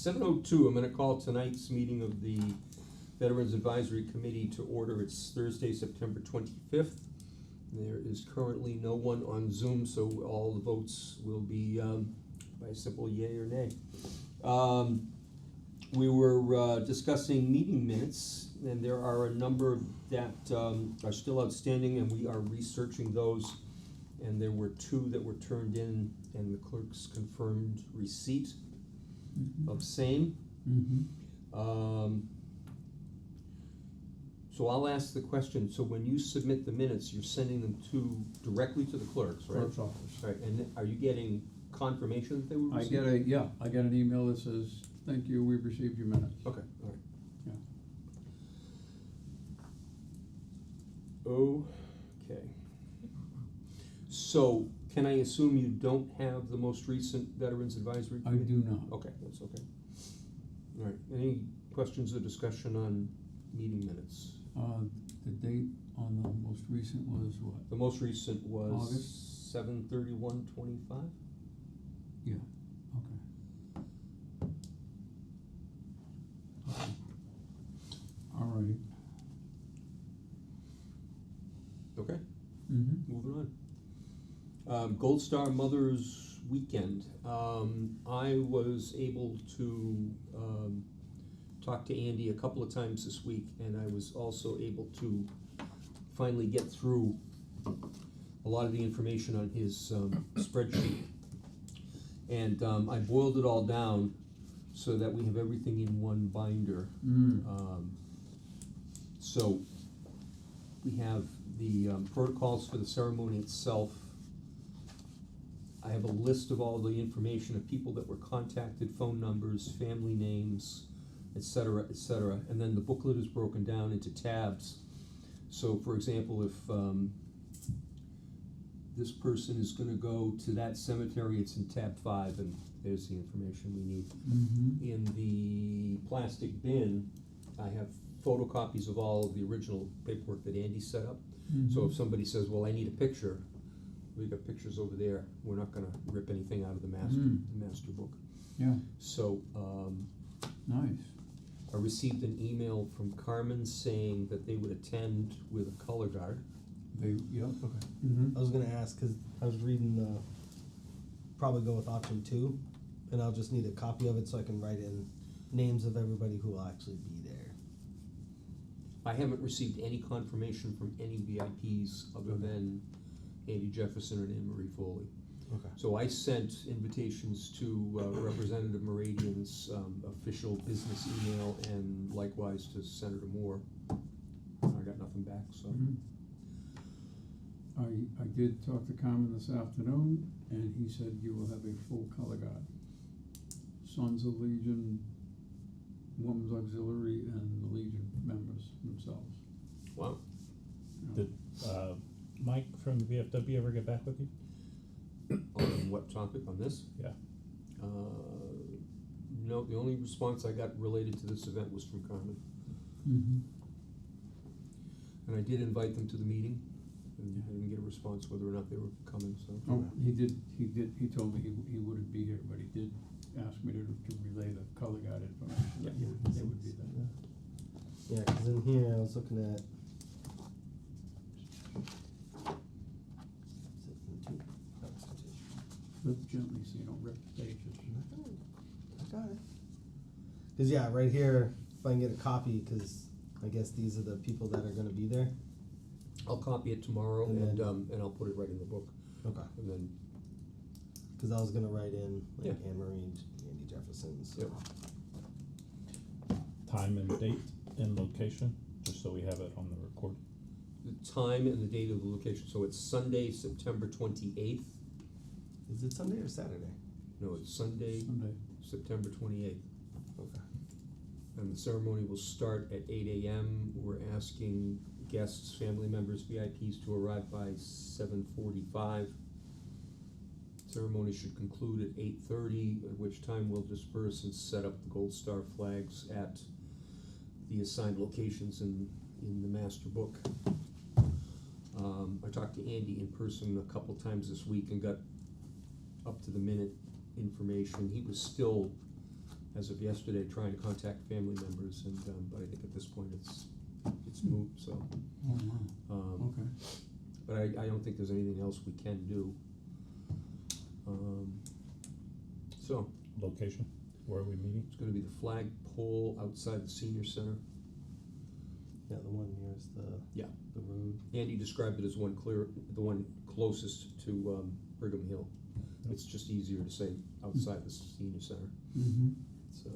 7:02, I'm gonna call tonight's meeting of the Veterans Advisory Committee to order. It's Thursday, September 25th. There is currently no one on Zoom, so all the votes will be by a simple yea or nay. We were discussing meeting minutes, and there are a number that are still outstanding, and we are researching those. And there were two that were turned in, and the clerk's confirmed receipt of same. So I'll ask the question, so when you submit the minutes, you're sending them directly to the clerks, right? Clerk's office. Right, and are you getting confirmation that they were I received? get an email that says, thank you, we've received your minutes. Okay, all right. Yeah. Okay. So, can I assume you don't have the most recent Veterans Advisory I Committee? do not. Okay, that's okay. All right, any questions or discussion on meeting minutes? The date on the most recent was what? The most recent was August? 7/31/25? Yeah, okay. Alrighty. Okay, Mm-hmm. moving on. Gold Star Mother's Weekend. I was able to talk to Andy a couple of times this week, and I was also able to finally get through a lot of the information on his spreadsheet. And I boiled it all down so that we have everything in one binder. So we have the protocols for the ceremony itself. I have a list of all the information of people that were contacted, phone numbers, family names, et cetera, and then the booklet is broken down into tabs. So for example, if this person is gonna go to that cemetery, it's in tab 5, and there's the information we need. In the plastic bin, I have photocopies of all of the original paperwork that Andy set up. So if somebody says, well, I need a picture, we've got pictures over there. We're not gonna rip anything out of the master book. Yeah, So, nice. I received an email from Carmen saying that they would attend with a color guard. Yeah. Okay. I was gonna ask, cause I was reading the, probably go with option 2, and I'll just need a copy of it so I can write in names of everybody who will actually be there. I haven't received any confirmation from any VIPs other than Andy Jefferson and Anne Marie Foley. Okay. So I sent invitations to Representative Meridian's official business email, and likewise to Senator Moore. I got nothing back, so. I did talk to Carmen this afternoon, and he said you will have a full color guard. Sons of Legion, Women's Auxiliary, and the Legion members themselves. Wow. Yeah. Did Mike from the VFW ever get back with you? On what topic, on this? Yeah. No, the only response I got related to this event was from Carmen. And I did invite them to the meeting, and I didn't get a response whether or not they were coming, so. Oh, he told me he wouldn't be here, but he did ask me to relay the color guard information. Yeah. They would be there. Yeah, cause in here I was looking at. Flip gently so you don't rip the pages. I got it. Cause yeah, right here, if I can get a copy, cause I guess these are the people that are gonna be there. I'll copy it tomorrow, And and then- and I'll put it right in the book, Okay. and then, Cause I was gonna write in like Yeah. Anne Marie and Andy Jefferson, so. Yep. Time and date and location, just so we have it on the record. the time and the date of the location, so it's Sunday, September 28th. Is it Sunday or Saturday? No, it's Sunday, Sunday. September 28th. Okay. And the ceremony will start at 8 a.m. We're asking guests, family members, VIPs to arrive by 7:45. Ceremony should conclude at 8:30, at which time we'll disperse and set up the Gold Star flags at the assigned locations in the master book. I talked to Andy in person a couple times this week and got up to the minute information. He was still as of yesterday, trying to contact family members, and, but I think at this point it's moot, so. Oh, wow, okay. But I don't think there's anything else we can do. So, Location, where are we meeting? it's gonna be the flagpole outside the senior center. Yeah, the one nearest Yeah. the road. Andy described it as the one closest to Brigham Hill. It's just easier to say outside the senior center, Mm-hmm. so.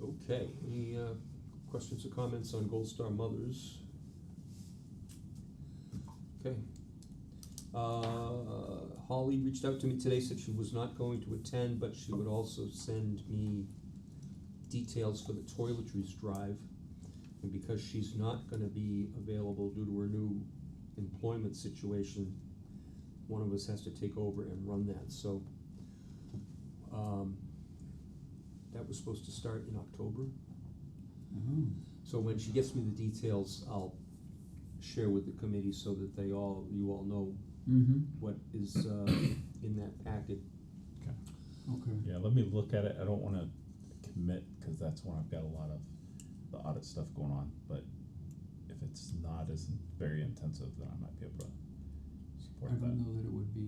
Okay, any questions or comments on Gold Star Mothers? Okay. Holly reached out to me today, said she was not going to attend, but she would also send me details for the toiletries drive. And because she's not gonna be available due to her new employment situation, one of us has to take over and run that, so. That was supposed to start in October. Uh-huh. So when she gets me the details, I'll share with the committee so that you all know Mm-hmm. what is in that packet. Okay. Yeah, let me look at it, I don't wanna commit, cause that's when I've got a lot of the audit stuff going on, but if it's not as very intensive, then I might be able to I support don't that. know that it would be,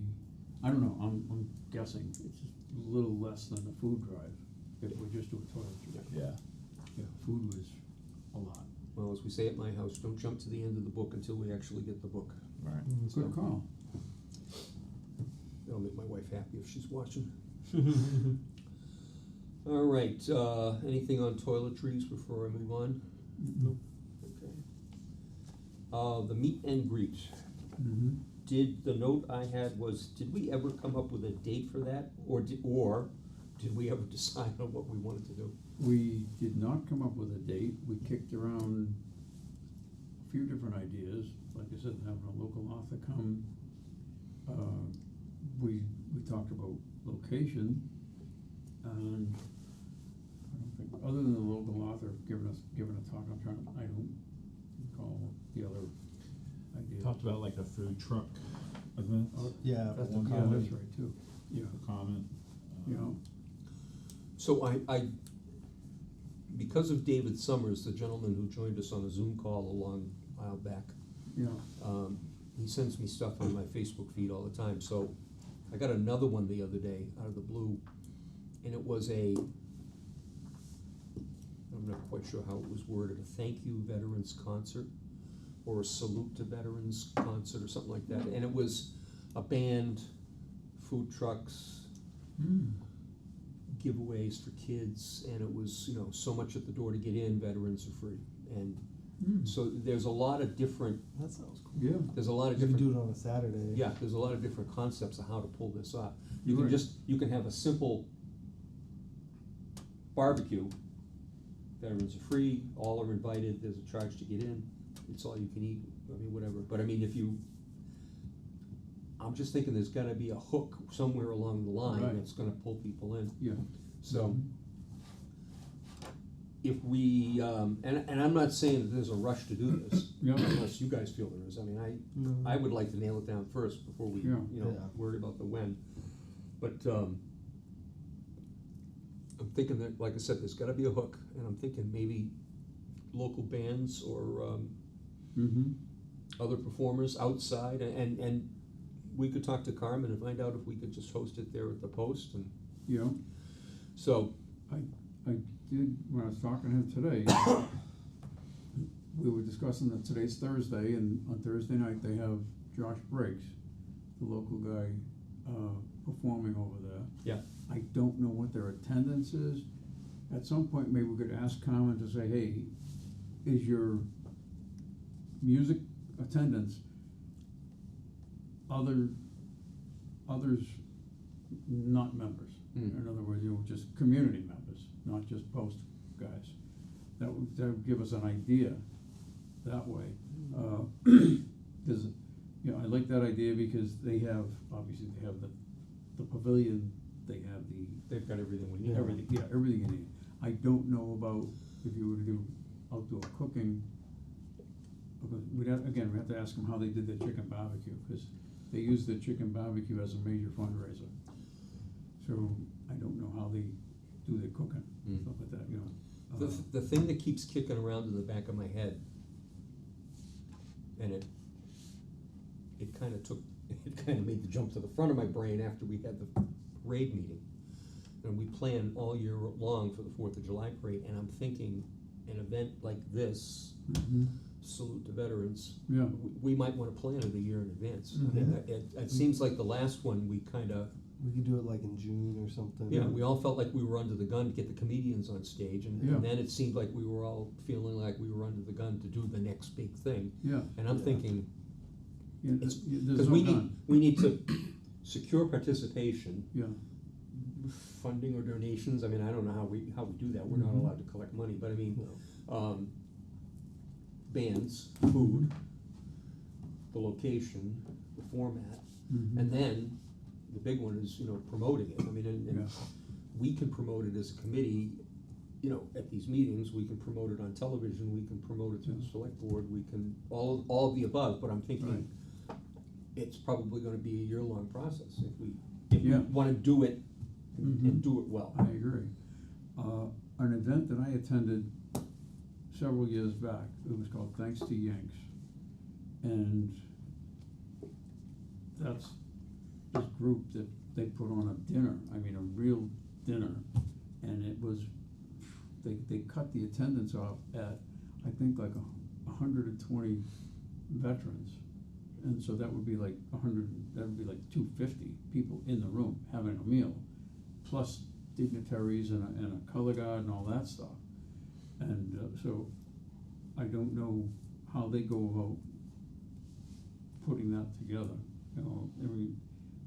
I don't know, I'm guessing it's a little less than the food drive, if we just do a toiletry. Yeah, Yeah, food was a lot. Well, as we say at my house, don't jump to the end of the book until we actually get the book. alright. Good call. That'll make my wife happy if she's watching. All right, anything on toiletries before I move on? Mm-hmm. Okay. The meet and greet. Mm-hmm. The note I had was, did we ever come up with a date for that? Or did we ever decide on what we wanted to do? We did not come up with a date, we kicked around a few different ideas, like I said, having a local author come. We talked about location, and I don't think, other than the local author giving a talk, I don't recall the other idea. Talked about like a food truck event, Yeah, That's, one yeah, comment. that's right too, yeah, a comment. you know, So I, because of David Summers, the gentleman who joined us on a Zoom call a long while back, yeah, he sends me stuff on my Facebook feed all the time, so I got another one the other day out of the blue, and it was I'm not quite sure how it was worded, a thank you veterans concert, or a salute to veterans concert, or something like that, and it was a band, food trucks, giveaways for kids, and it was, so much at the door to get in, veterans are free, and so there's a lot of different, That sounds cool. yeah, there's a lot of You can different. do it on a Saturday. Yeah, there's a lot of different concepts of how to pull this off. You Right. can you can have a simple barbecue. Veterans are free, all are invited, there's a charge to get in, it's all you can eat, whatever. But I'm just thinking there's gotta be a hook somewhere along the line Right. that's gonna pull people in. yeah. So, if we, and I'm not saying that there's a rush to do this, Yeah. unless you guys feel there is. No. I would like to nail it down first before we, Yeah. Yeah. worry about the when. But, I'm thinking that, like I said, there's gotta be a hook, and I'm thinking maybe local bands or, Mm-hmm. other performers outside, and we could talk to Carmen and find out if we could just host it there at the Post, and Yeah, so, I did, when I was talking to him today, we were discussing that today's Thursday, and on Thursday night, they have Josh Briggs, the local guy, performing over there. yeah, I don't know what their attendance is. At some point, maybe we could ask Carmen to say, hey, is your music attendance others not members? Hmm. In other words, just community members, not just Post guys. That would give us an idea that way. There's, I like that idea because obviously they have the pavilion, they have they've got everything we need. everything you need. I don't know about if you were to do outdoor cooking, because we'd have to ask them how they did their chicken barbecue, because they use the chicken barbecue as a major fundraiser. So I don't know how they do their cooking, Mm. stuff like that, you know. The thing that keeps kicking around in the back of my head, and it kinda made the jump to the front of my brain after we had the parade meeting. And we plan all year long for the 4th of July parade, and I'm thinking an event like this, Mhm. Salute to Veterans, Yeah, we might wanna plan it a year in advance. I mean, Mhm. it seems like the last one, we kinda, We could do it like in June or something. yeah, we all felt like we were under the gun to get the comedians on stage, and Yeah. then it seemed like we were all feeling like we were under the gun to do the next big thing. yeah. And I'm Yeah. thinking, Yeah, it's, there's cause no gun. we need to secure participation, Yeah, funding or donations, I mean, I don't know how we do that, we're not Mhm. allowed to collect money, but I mean, No. bands, food, the location, the format, Mhm. and then the big one is, promoting it, I mean, and Yeah. we can promote it as a committee, at these meetings, we can promote it on television, we can promote it through the Yeah. select board, we can, all of the above, but I'm Right. thinking it's probably gonna be a year-long process if we Yeah. wanna do it and Mhm. do it well. I agree. An event that I attended several years back, it was called Thanks to Yanks. And that's this group that they put on a dinner, I mean, a real dinner. And it was, they cut the attendance off at, I think, like 120 veterans. And so that would be like 250 people in the room having a meal, plus dignitaries and a color guard and all that stuff. And so I don't know how they go about putting that together.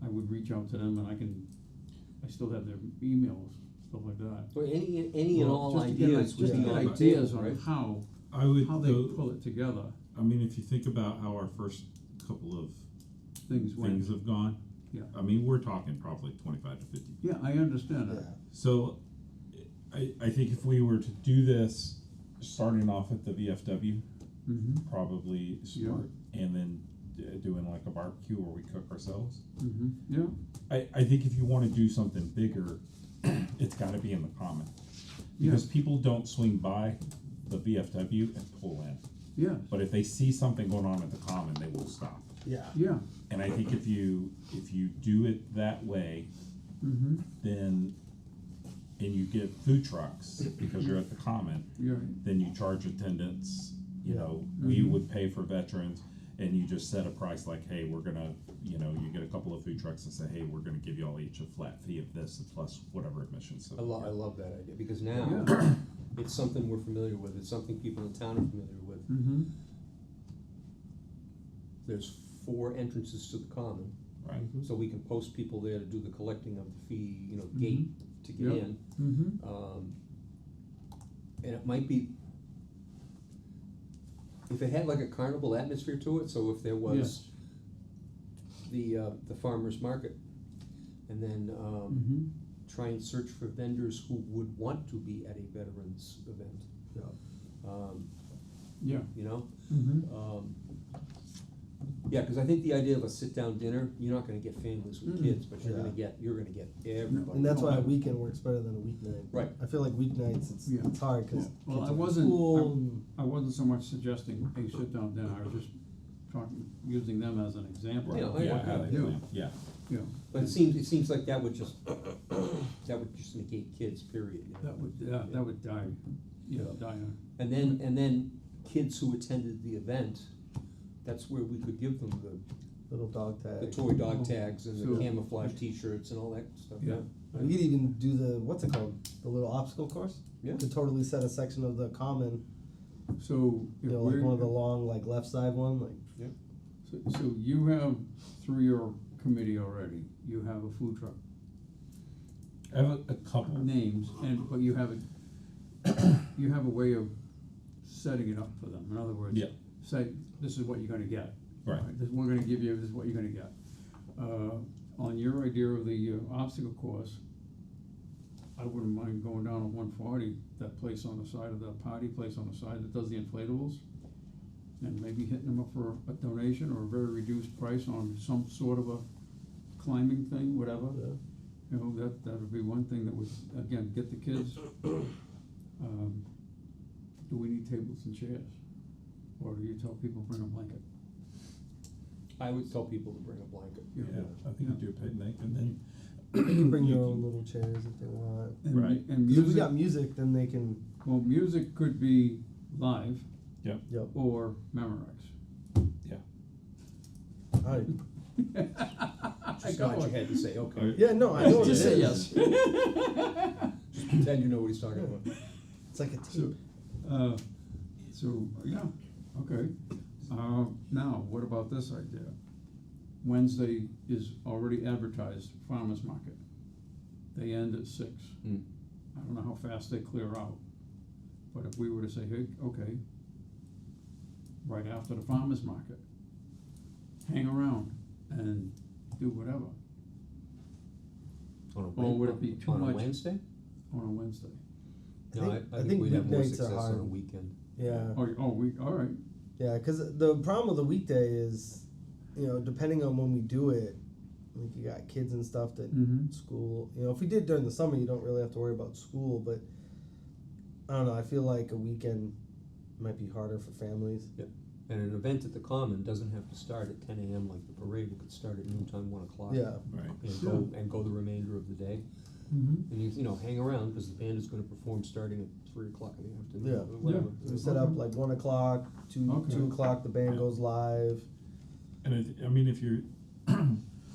I would reach out to them, and I still have their emails, stuff like that. So any and Well, all just to get ideas just would to be get on the ideas table, on right? I would how they go, pull it together, I mean, if you think about how our first couple of things went. things have gone, Yeah. I mean, we're talking probably 25 to 50. Yeah, I understand Yeah. that. So, I think if we were to do this, starting off at the VFW, Mm-hmm, probably smart, and then doing like a barbecue where we cook ourselves. mm-hmm, yeah, I think if you wanna do something bigger, it's gotta be in the common. Because people don't swing by the VFW and pull in, yes, but if they see something going on at the common, they will stop. Yeah. yeah, And I think if you do it that way, mm-hmm, then, and you get food trucks, because you're at the common, you're right, then you charge attendance, we Mhm. would pay for veterans, and you just set a price like, hey, we're gonna, you get a couple of food trucks and say, hey, we're gonna give you all each a flat fee of this, plus whatever admissions. So, I love that idea, because now, yeah, it's something we're familiar with, it's something people in town are familiar with. mm-hmm, There's 4 entrances to the common, Right, so we can post people there to do the collecting of the fee, gate to get Yep. in. mm-hmm, And it might be, if it had like a carnival atmosphere to it, so if there was yes, the farmer's market, and then, mm-hmm, try and search for vendors who would want to be at a veterans event. Yeah. yeah, mm-hmm, Yeah, cause I think the idea of a sit-down dinner, you're not gonna get families with Mm-mm. kids, but you're Yeah. gonna get everybody. And that's why a No. weekend works better than a weeknight. Right. I feel like weeknights, Yeah. it's hard, cause Yeah. Well, kids I are in wasn't- school and- I wasn't so much suggesting a sit-down dinner, I was just using them as an example. Yeah, of I- what yeah, they how they do. plan. Yeah, Yeah, But it seems like that would just negate kids, period. that would die, die on. And then kids who attended the event, that's where we could give them little dog tag. the toy dog Oh, tags and the so- camouflage T-shirts and all that stuff, yeah. Yeah. You could even do what's it called? The little obstacle course? Yeah. You could totally set a section of the common, So, if like we're, one of the long, like left side one, like. so you have, through your committee already, you have a food truck I have a couple. names, but you have a way of setting it up for them, in other words. Yeah. Say, this is what you're gonna get. Right. We're gonna give you, this is what you're gonna get. On your idea of the obstacle course, I wouldn't mind going down on 140, that place on the side of the party place on the side that does the inflatables. and maybe hitting them up for a donation or a very reduced price on some sort of a climbing thing, whatever. Yeah. You know, that would be one thing that would, again, get the kids. Do we need tables and chairs? Or do you tell people bring a blanket? I would tell people to bring a blanket. You know, Yeah, I think you do a picnic and then. They can bring their own little chairs if they want. And, Right. and Because if we music, got music, then they can, well, music could be live Yep. yep. or Memorex. Yeah. I, Just nod your head and say, okay. yeah, no, I know what it Just say is. yes. Just pretend you know what he's talking about. It's like a So, tape. so, yeah, okay. Now, what about this idea? Wednesday is already advertised, farmer's market. They end at 6. Hmm. I don't know how fast they clear out. But if we were to say, hey, okay, right after the farmer's market, hang around and do whatever On a Or would it be too on much? a Wednesday? on a Wednesday. No, I I think think we'd have more weeknights are success on a hard. weekend. Yeah. All right. Yeah, because the problem with the weekday is, you know, depending on when we do it, like you got kids and stuff that Mm-hmm. school. You know, if we did during the summer, you don't really have to worry about school. But I don't know. I feel like a weekend might be harder for families. And an event at the Common doesn't have to start at 10 a.m. like the parade. It could start at noontime, 1 o'clock. Yeah. Right. And go the remainder of the day. Mm-hmm. And you know, hang around because the band is going to perform starting at 3 o'clock in the afternoon. Yeah. Or whatever. We set up like 1 o'clock, 2 Okay. 2 o'clock. The band Yeah. goes live. And I mean, if you're,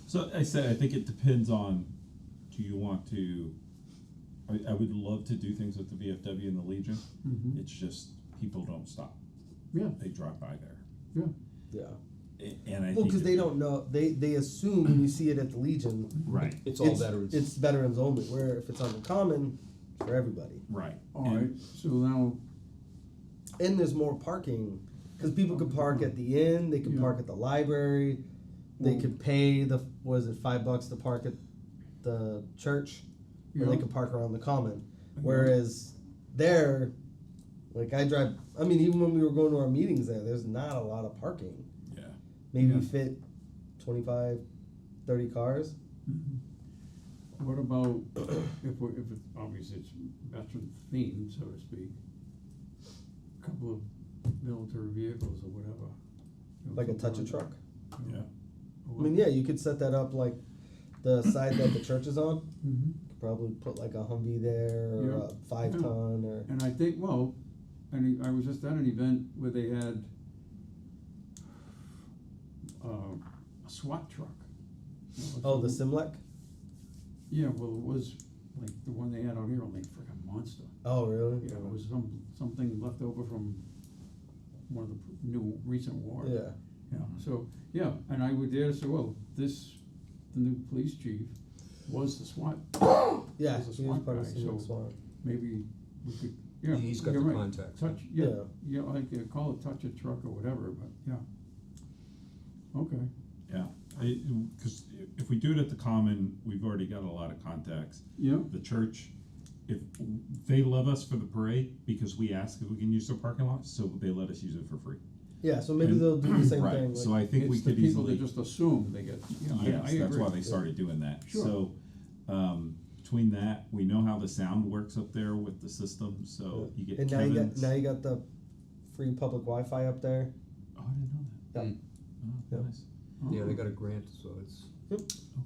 so I said, I think it depends on, do you want to, I would love to do things with the VFW and the Legion. Mm-hmm. It's just, people don't stop. Yeah, They drive by there. yeah. Yeah. And I Well, think. because they don't know. They assume when you see it at the Legion, Right, It's all veterans. It's veterans only. Where if it's on the Common, it's for everybody. right. All And- right, so now, And there's more parking because people could park at the inn. They could Yeah. park at the library. They Well- could pay was it $5 to park at the church, or Yeah. they could park around the Common. Yeah. Whereas there, like I drive. I mean, even when we were going to our meetings there, there's not a lot of parking. Yeah. Maybe Yeah. fit 25, 30 cars. mhm. What about if it's, obviously it's veteran themed, so to speak, a couple of military vehicles or whatever. You know, Like a touch a something truck. like that. Yeah. I mean, yeah, you could set that up like the side that the church is on. Mm-hmm. Probably put like a Humvee there or Yeah. a 5-ton or. And I think, well, I was just at an event where they had a SWAT truck. You know, Oh, the some- Simlek? Yeah, well, it was like the one they had out here, only a freaking monster. Oh, really? Yeah, it was something left over from one of the new recent wars. Yeah. Yeah, so, yeah, and I would dare say, well, the new police chief was the SWAT, Yeah, As a he was SWAT part of guy, Simlek so- SWAT. maybe we could, yeah. He's got you're the right. contacts. Touch, Yeah. yeah, like, call it touch a truck or whatever, but, yeah. Okay, Yeah, because if we do it at the Common, we've already got a lot of contacts. yeah, The church, if they love us for the parade because we ask if we can use their parking lot, so they let us use it for free. Yeah, so maybe And- they'll do the same right. thing. So like, I think we it's the could people that easily. just assume they get, yeah, I Yes, agree. that's why they started doing that. Sure. So, between that, we know how the sound works up there with the system, so you get and Kevin's. now you got the free public Wi-Fi up there. Oh, I didn't know that. Yeah. Mm. Oh, Yep. nice. Yeah, they got a grant, so it's.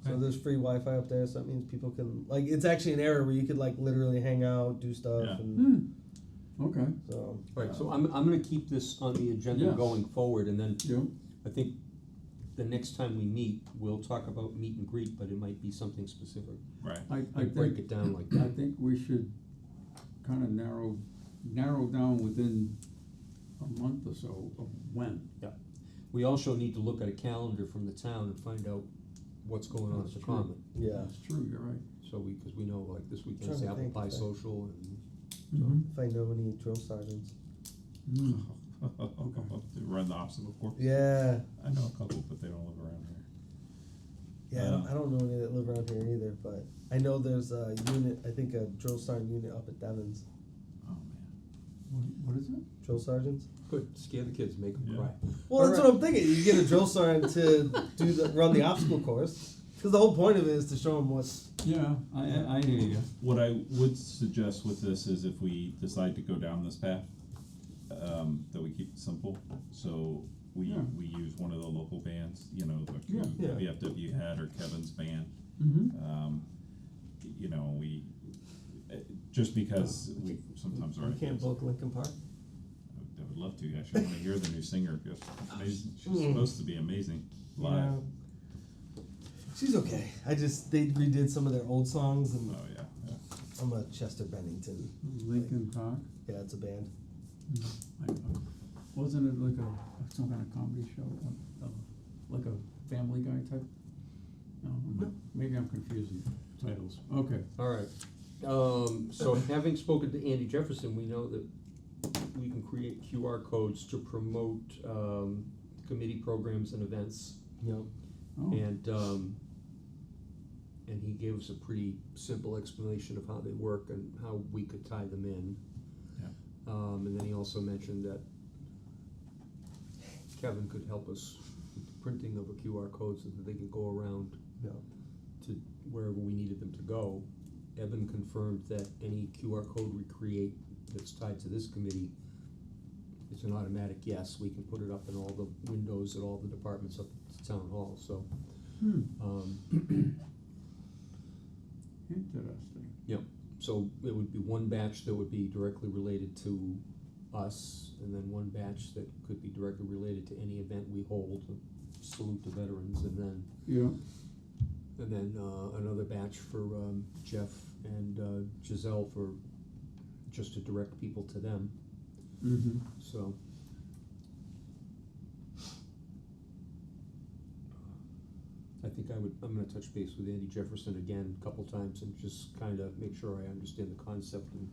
So there's free Wi-Fi up there, so that means people can like. It's actually an area where you could like literally hang out, do stuff, Yeah. and Okay, so. Right, so I'm gonna keep this on the agenda Yeah. going forward, and then yeah, I think the next time we meet, we'll talk about meet and greet, but it might be something specific. Right. I Like break think, it down like I that. think we should kinda narrow down within a month or so of when. We also need to look at a calendar from the town and find out what's going on at That's the true. Common. Yeah. That's true, you're right. So cause we know like this weekend's Trying the to Apple think Pie if I- Social and. Mhm. If I know any drill sergeants. Mm. To run the obstacle course. Yeah. I know a couple, but they don't live around here. Yeah, I don't know any that live around here either, but I know there's a unit. I think a drill sergeant unit up at Devon's. Oh What is it? Drill sergeants. Good, scare the kids, make them Yeah. cry. Well, that's what I'm thinking. You get a drill sergeant to run the obstacle course, because the whole point of it is to show them what's. Yeah, I hear you. What I would suggest with this is if we decide to go down this path, that we keep it simple. So Yeah. we use one of the local bands, you know, the Yeah. Yeah. VFW had or Kevin's band. Mm-hmm. You know, just because we sometimes are. We can't book Lincoln Park. I would love to. Actually, I want to hear the new singer. It's amazing. She's Mm. supposed to be amazing live. Yeah. She's okay. They redid some of their old songs, and Oh yeah, yeah. I'm a Chester Bennington. Lincoln Park. Yeah, it's a band. Wasn't it like some kind of comedy show, like a Family Guy type? No, maybe I'm confusing titles. Okay. All right, so having spoken to Andy Jefferson, we know that we can create QR codes to promote, committee programs and events. Yep. Oh. And he gave us a pretty simple explanation of how they work and how we could tie them in. Yeah. And then he also mentioned that Kevin could help us with the printing of a QR code so that they could go around Yeah. to wherever we needed them to go. Evan confirmed that any QR code we create that's tied to this committee is an automatic yes. We can put it up in all the windows at all the departments up at the town hall, so. Interesting. Yep, so it would be one batch that would be directly related to us, and then one batch that could be directly related to any event we hold, to salute the veterans, and then Yeah. another batch for Jeff and Giselle for just to direct people to them, Mm-hmm. so. I think I'm gonna touch base with Andy Jefferson again a couple times and just kinda make sure I understand the concept. And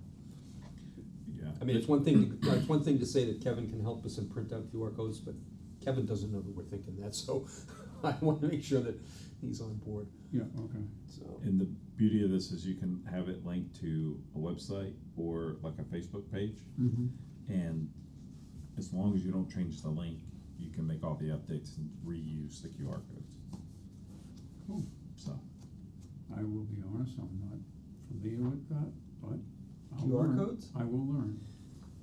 Yeah. I mean, it's one thing to say that Kevin can help us and print out QR codes, but Kevin doesn't know that we're thinking that, so I wanna make sure that he's on board, Yeah, okay. so. And the beauty of this is you can have it linked to a website or like a Facebook page, Mm-hmm. and as long as you don't change the link, you can make all the updates and reuse the QR codes. Cool. So, I will be honest, I'm not familiar with that, but I'll QR learn. codes? I will learn.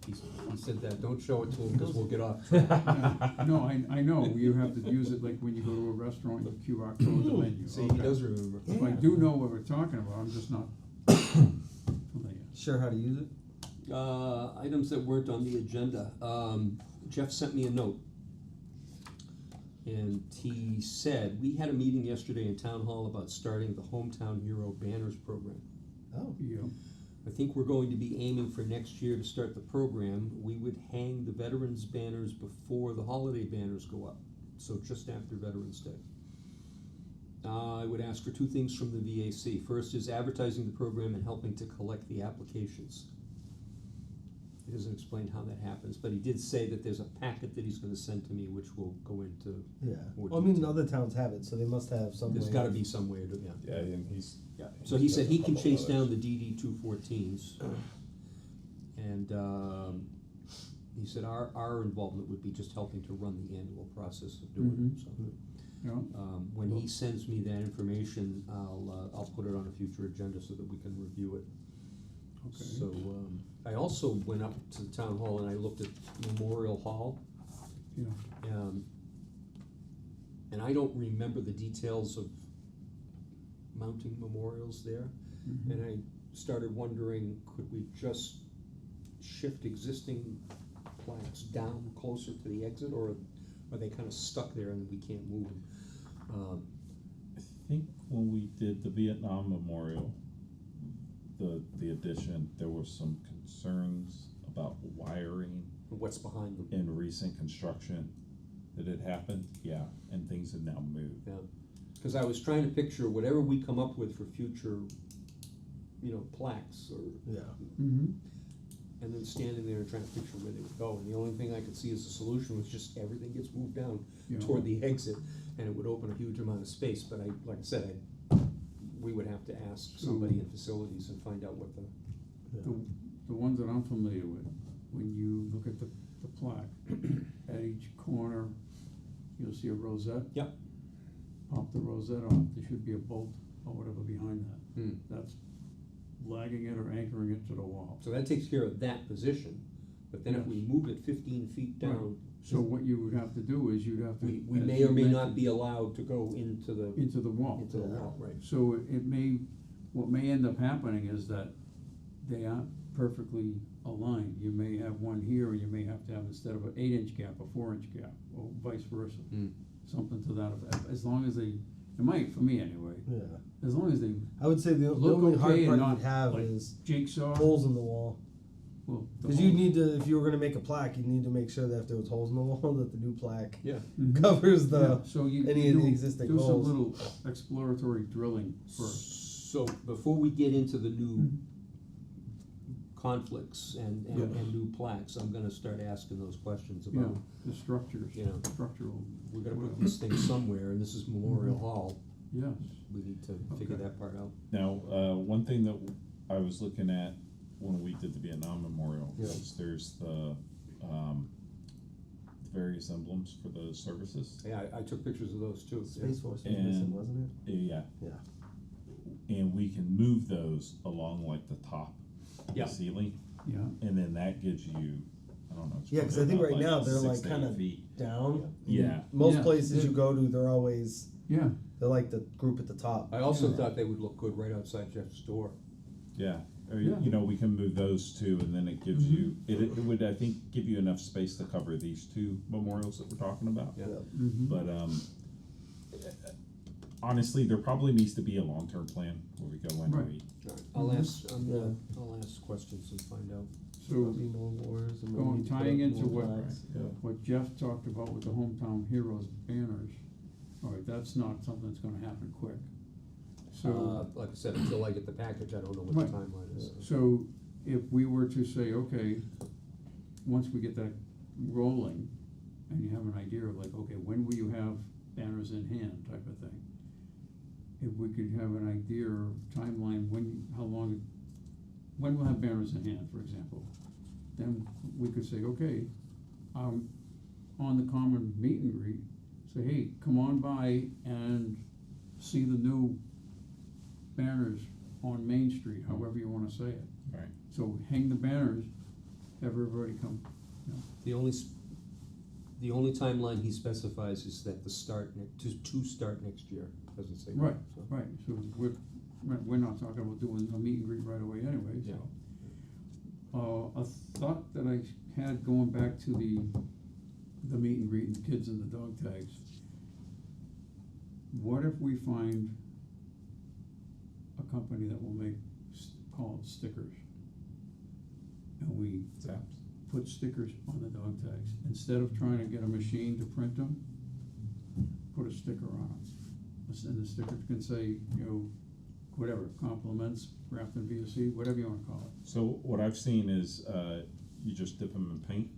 He said that, don't show it to him, because we'll get off. Yeah. No, I know, you have to use it like when you go to a restaurant, you QR code the menu. See, he Okay. does remember. So I do know what we're talking about, I'm just not familiar. Sure how to use it? Items that weren't on the agenda, Jeff sent me a note. And he said, we had a meeting yesterday in town hall about starting the Hometown Hero Banners program. Oh. Yeah. I think we're going to be aiming for next year to start the program. We would hang the veterans banners before the holiday banners go up, so just after Veterans Day. I would ask for two things from the VAC. First is advertising the program and helping to collect the applications. He doesn't explain how that happens, but he did say that there's a packet that he's gonna send to me, which will go into, Yeah. More Well, I mean, detail. other towns have it, so they must have some there's way gotta of- be some way to, yeah. yeah, and he's. Yeah, so he said he can Couple chase others. down the DD 214s. And he said our involvement would be just helping to run the annual process of doing it, so. Yeah, When he sends me that information, I'll put it on a future agenda so that we can review it. okay. So, I also went up to the town hall and I looked at Memorial Hall. Yeah. And I don't remember the details of mounting memorials there. Mhm. And I started wondering, could we just shift existing plaques down closer to the exit, or are they kinda stuck there and we can't move them? I think when we did the Vietnam Memorial, the addition, there were some concerns about wiring What's behind them? in recent construction that had happened, yeah, and things have now moved. Yeah, cause I was trying to picture whatever we come up with for future, plaques, or, Yeah. Mm-hmm. and then standing there and trying to picture where they would go, and the only thing I could see as a solution was just everything gets moved down Yeah. toward the exit, and it would open a huge amount of space, but like I said, we would have to ask somebody in facilities and find out what the, The ones that I'm familiar with when you look at the plaque, at each corner, you'll see a rosette. Yep. Pop the rosette off, there should be a bolt or whatever behind that. Hmm. That's lagging it or anchoring it to the wall. So that takes care of that position, but then if Yes. we move it 15 feet down, So what you would have to do is you'd have to. we as may you or may not mentioned, be allowed to go into the into the wall. wall, right? So it may, what may end up happening is that they aren't perfectly aligned. You may have one here, and you may have to have, instead of an 8-inch gap, a 4-inch gap, or vice versa. Hmm. Something to that effect, as long as they, it might, for me anyway, Yeah. as long as they I would say the look only hard okay and part not you'd have like is jigsaw. holes in the wall. Well, the Because you hole- need to, if you were gonna make a plaque, you need to make sure that if there was holes in the wall, that the new plaque Yeah. Mhm. covers Yeah, the, so you any you of the do- existing do some holes. little exploratory drilling first. So before we get into the new Mhm. conflicts and Yes. new plaques, I'm gonna start asking those questions Yeah, about, the structures, you know, structural, we're gonna put these things somewhere, and this is Memorial Mhm. Hall, yes. we need to figure Okay. that part out. Now, one thing that I was looking at when we did the Vietnam Memorial Yeah. was there's the various emblems for the services. Yeah, I took pictures of those too. yeah. Space Force was And- missing, wasn't it? Yeah, Yeah. and we can move those along like the top of Yeah. the ceiling, Yeah, and then that gives you, I don't know. it's Yeah, 'cause I probably think about right now they're 6 like to 8 kinda feet. Down. Yeah. Most Yeah. places you Yeah. go to, they're always, yeah, they're like the group at the top. I also Yeah. thought they would look good right outside Jeff's door. Yeah, or, Yeah. you know, we can move those two, and then it gives Mhm. you, it would, I think, give you enough space to cover these two memorials that we're talking about. Yeah. mhm. But, honestly, there probably needs to be a long-term plan where we go in Right. and we, All right, I'll Mhm. ask, Yeah. I'll ask questions and find out. So, There'll be more wars and going- we'll need to put tying up into more what- flags. yeah. what Jeff talked about with the hometown heroes banners, all right, that's not something that's gonna happen quick. So, Like I said, until I get the package, I don't know what Right. the timeline is. so if we were to say, okay, once we get that rolling, and you have an idea of like, okay, when will you have banners in hand type of thing? If we could have an idea or timeline, when, how long, when we'll have banners in hand, for example, then we could say, okay, on the common meet and greet, say, hey, come on by and see the new banners on Main Street, however you wanna say it. Right. So hang the banners, have everybody come, you know. The only timeline he specifies is that the start, to start next year, doesn't say. when, Right, so. right, so we're not talking about doing a meet and greet right away anyway, Yeah. so. A thought that I had going back to the meet and greet and the kids and the dog tags. What if we find a company that will make, call it stickers? And we Zaps. put stickers on the dog tags, instead of trying to get a machine to print them, put a sticker on them. And the sticker can say, you know, whatever, compliments, Grafton VSC, whatever you wanna call it. So what I've seen is, you just dip them in paint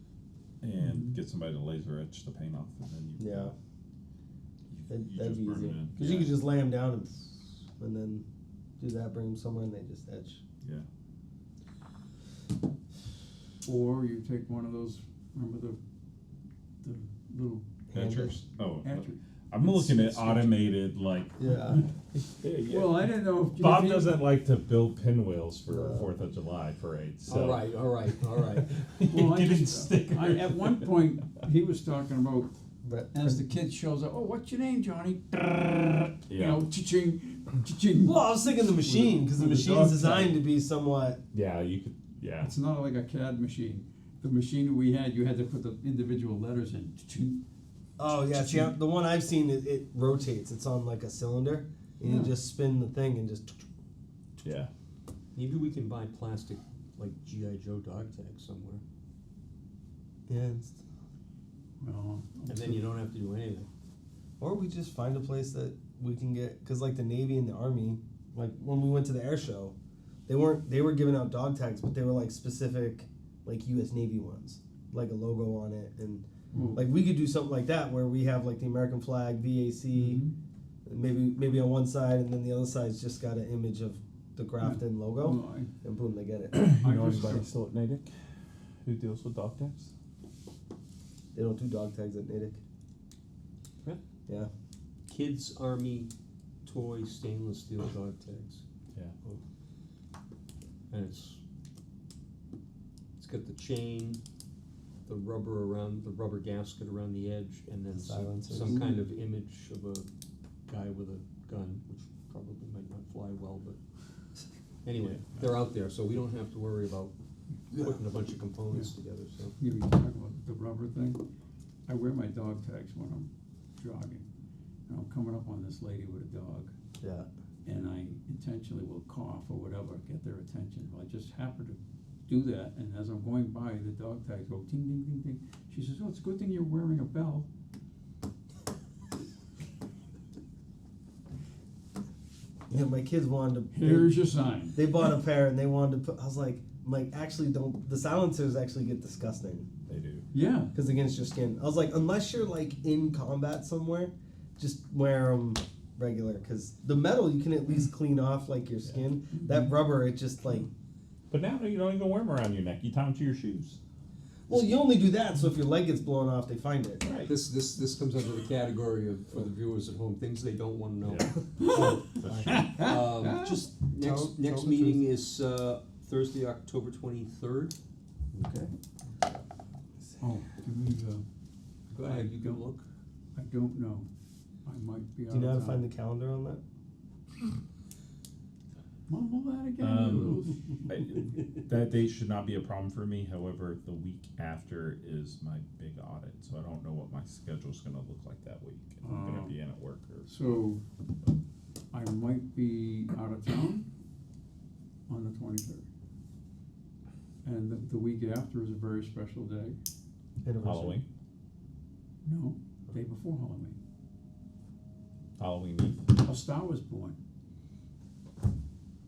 and Mhm. get somebody to laser etch the paint off, and then you. Yeah. That'd you be just burn easy. it in. Cause you could just lay them down and then do that, bring them somewhere and they just etch. Yeah, Or you take one of those, remember the little etchers, oh, etchers? I'm looking at automated, like. Yeah. Well, I didn't know if. Bob if you- doesn't like to build pinwheels for No. 4th of July parade, so. All right, all right, all right. Well, I Getting just, stickers. at one point, he was talking about, But as the kid shows up, oh, what's your name, Johnny? You Yeah. know, cha-ching, cha-ching. well, I was thinking the machine, cause the With the machine's dog designed tag. to be somewhat, Yeah, you could, yeah. It's not like a CAD machine. The machine we had, you had to put the individual letters in. Cha-ching. oh yeah, see, the one I've seen, it rotates, it's on like a cylinder, and you Yeah. just spin the thing and just, Yeah. Maybe we can buy plastic, like G.I. Joe dog tags somewhere, yeah, it's, Well, and then you don't have to do anything. or we just find a place that we can get, cause like the Navy and the Army, like when we went to the air show, they were giving out dog tags, but they were like specific, like US Navy ones, like a logo on it, and Well, like we could do something like that where we have like the American flag, VAC, mhm. maybe on one side, and then the other side's just got an image of the Grafton logo, Well, and boom, they get it. I You know just- anybody still at Natick? Who deals with dog tags? They don't do dog tags at Natick. Yeah. Yeah. Kids Army toy stainless steel dog tags. Yeah. And it's got the chain, the rubber gasket around the edge, and then Silencers. some kind of image of a guy with a gun, which probably might not fly well, but anyway, Yeah. they're out there, so we don't have to worry about putting a bunch of components together, so. You talk about the rubber thing. I wear my dog tags when I'm jogging. And I'm coming up on this lady with a dog, Yeah. and I intentionally will cough or whatever, get their attention. Well, I just happen to do that, and as I'm going by, the dog tags go ting, ting, ting, ting. She says, "Oh, it's a good thing you're wearing a bell." Yeah, my kids wanted to. Here's your sign. They bought a pair and they wanted to put. I was like, actually, don't. The silencers actually get disgusting They do. Yeah. because against your skin. I was like, unless you're like in combat somewhere, just wear them regular. Because the metal you can at least clean off like your skin. That rubber, it just like. But now you don't even wear them around your neck. You tie them to your shoes. Well, you only do that so if your leg gets blown off, they find it. Right. This comes under the category of, for the viewers at home, things they don't wanna know. Yeah. That's true. Just, Tell next the meeting truth. is, Thursday, October 23rd. Okay. Oh, give me the, Go ahead, you can look. I don't know. I might be out Do you know how of to find town. the calendar on that? Mumble that again. That date should not be a problem for me. However, the week after is my big audit, so I don't know what my schedule's gonna look like that week. If I'm Oh. gonna be in at work or. So, I might be out of town on the 23rd. And the week after is a very special day. Anniversary. Halloween. No, day before Halloween. Halloween Eve. A star was born.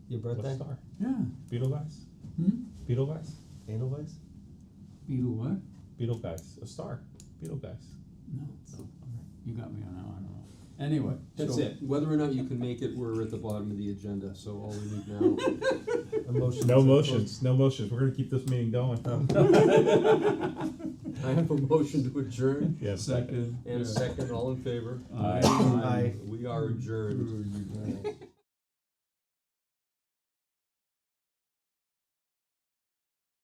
Your What birthday? star? Yeah. Beetlegeist. Hmm? Beetlegeist. Edelweiss? Beetle what? Beetlegeist. A star. Beetlegeist. No. You got me on that one, I don't know. Anyway. That's so- it. Whether or not you can make it, we're at the bottom of the agenda, so all we need now. Emotions. No motions. No motions. We're gonna keep this meeting going. I have a motion to adjourn, Yes. Second. and yeah. second, all in favor? Aye. Aye. We are adjourned. Good, you guys.